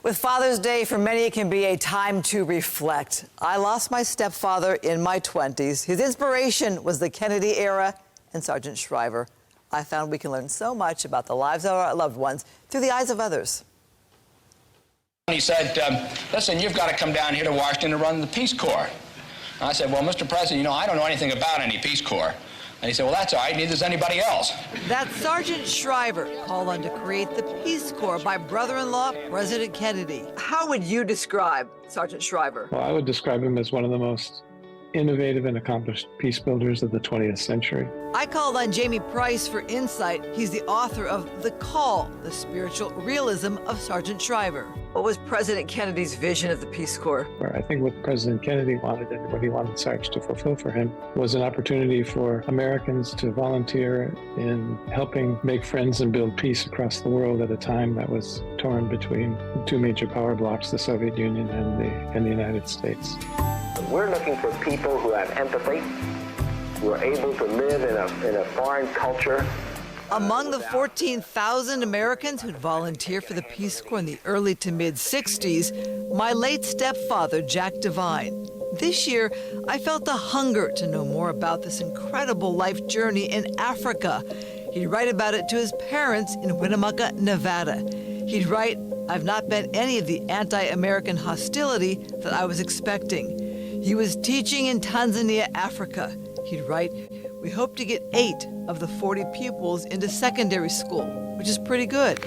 With Father's Day, for many, it can be a time to reflect. I lost my stepfather in my 20s. His inspiration was the Kennedy era and Sargent Shriver. I found we can learn so much about the lives of our loved ones through the eyes of others. He said, listen, you've got to come down here to Washington to run the Peace Corps. And I said, well, Mr. President, you know, I don't know anything about any Peace Corps. And he said, well, that's all right, neither does anybody else. That's Sargent Shriver, called on to create the Peace Corps by brother-in-law President Kennedy. How would you describe Sargent Shriver? Well, I would describe him as one of the most innovative and accomplished peace builders of the 20th century. I called on Jamie Price for insight. He's the author of The Call, the spiritual realism of Sargent Shriver. What was President Kennedy's vision of the Peace Corps? Where I think what President Kennedy wanted and what he wanted Sarge to fulfill for him was an opportunity for Americans to volunteer in helping make friends and build peace across the world at a time that was torn between two major power blocs, the Soviet Union and the United States. We're looking for people who have empathy, who are able to live in a foreign culture. Among the 14,000 Americans who'd volunteer for the Peace Corps in the early to mid-60s, my late stepfather, Jack Devine. This year, I felt a hunger to know more about this incredible life journey in Africa. He'd write about it to his parents in Winnemucca, Nevada. He'd write, I've not met any of the anti-American hostility that I was expecting. He was teaching in Tanzania Africa. He'd write, we hope to get 8 of the 40 pupils into secondary school, which is pretty good.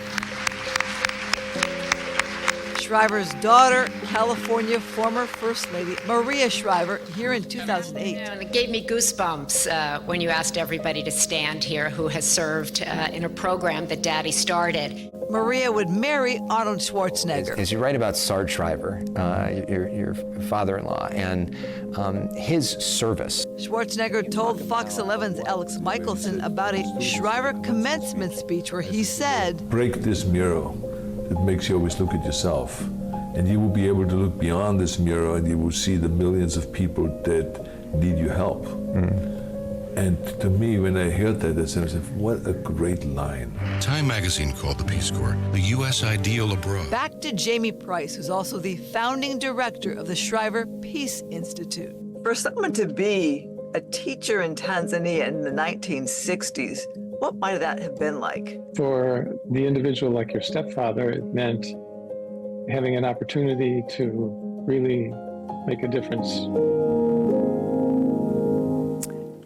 Shriver's daughter, California former First Lady Maria Shriver, here in 2008. It gave me goosebumps when you asked everybody to stand here who has served in a program that Daddy started. Maria would marry Arnold Schwarzenegger. As you write about Sarge Shriver, your father-in-law, and his service. Schwarzenegger told Fox 11's Alex Michelson about a Shriver commencement speech where he said, break this mirror that makes you always look at yourself, and you will be able to look beyond this mirror and you will see the millions of people that need your help. And to me, when I heard that, I said, what a great line. Time magazine called the Peace Corps the U.S. ideal abroad. Back to Jamie Price, who's also the founding director of the Shriver Peace Institute. For someone to be a teacher in Tanzania in the 1960s, what might that have been like? For the individual like your stepfather, it meant having an opportunity to really make a difference.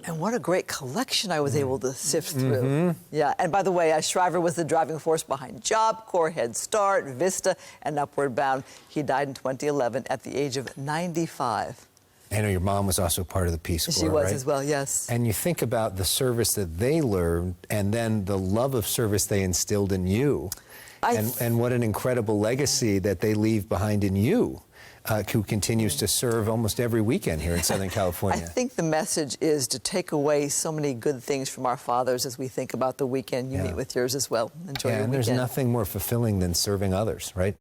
And what a great collection I was able to sift through. Yeah, and by the way, Shriver was the driving force behind Job Corps, Head Start, Vista, and Upward Bound. He died in 2011 at the age of 95. I know your mom was also part of the Peace Corps, She was right? as well, yes. And you think about the service that they learned and then the love of service they instilled in you. And what an incredible legacy that they leave behind in you, who continues to serve almost every weekend here in Southern California. I think the message is to take away so many good things from our fathers as we think about the weekend. You meet with yours as well. Enjoy your and weekend. there's nothing more fulfilling than serving others, right?